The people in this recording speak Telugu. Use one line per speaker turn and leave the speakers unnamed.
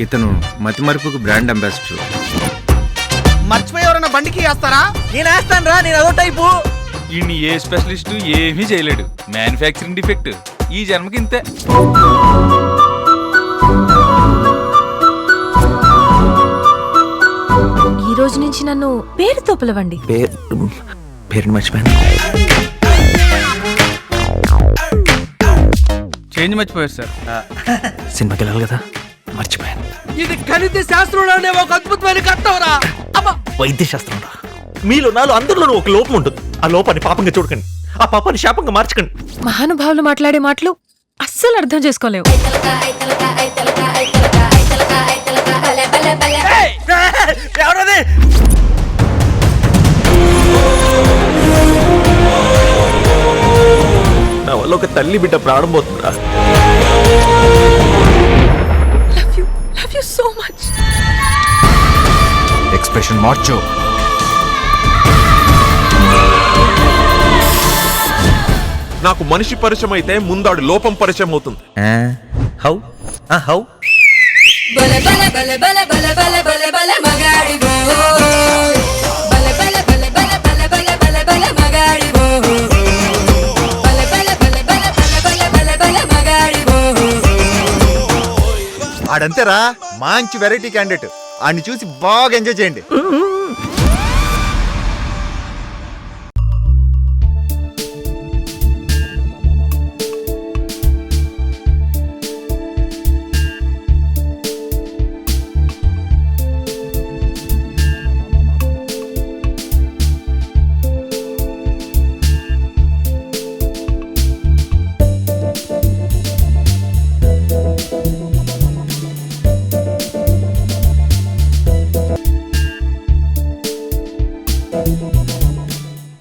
ఇతను మతిమరుపుకు బ్రాండ్ అంబాసిడర్.
మర్చిపోయి ఎవరైనా బండికి వేస్తారా?
నేను వేస్తాను రా, నేను అదో టైపు.
ఇన్ని ఏ స్పెషలిస్ట్ ఏమీ చేయలేడు. Manufacturing defect. ఈ జన్మకి ఇంతే.
ఈ రోజు నుంచి నన్ను పేరుతో పిలవండి.
పేరుని మర్చిపోయాను.
చేంజ్ మర్చిపోయారు సార్.
సినిమాకి వెళ్ళాలి కదా, మర్చిపోయాను.
ఇది గణిత శాస్త్రంలోనే ఒక అద్భుతమైన కట్టవరా.
వైద్య శాస్త్రం రా. మీలో నాలో అందరిలోనూ ఒక లోపం ఉంటుంది. ఆ లోపాన్ని పాపంగా చూడకండి, ఆ పాపాన్ని శాపంగా మార్చకండి.
మహానుభావులు మాట్లాడే మాటలు అస్సలు అర్థం చేసుకోలేవు.
ఎవరది? నా వల్ల ఒక తల్లి బిడ్డ ప్రాణం పోతుందా?
Love you so much.
Expression మార్చు.
నాకు మనిషి పరిచయం అయితే ముందాడు లోపం పరిచయం అవుతుంది.
హౌ హౌ
బల బల బల బల బల బల బల బల మగాడివో బల బల బల బల బల బల బల బల మగాడివో బల బల బల బల బల బల బల బల మగాడివో.
ఆడంతేరా, మంచి వెరైటీ క్యాండిడేట్. ఆడిని చూసి బాగా ఎంజాయ్ చేయండి.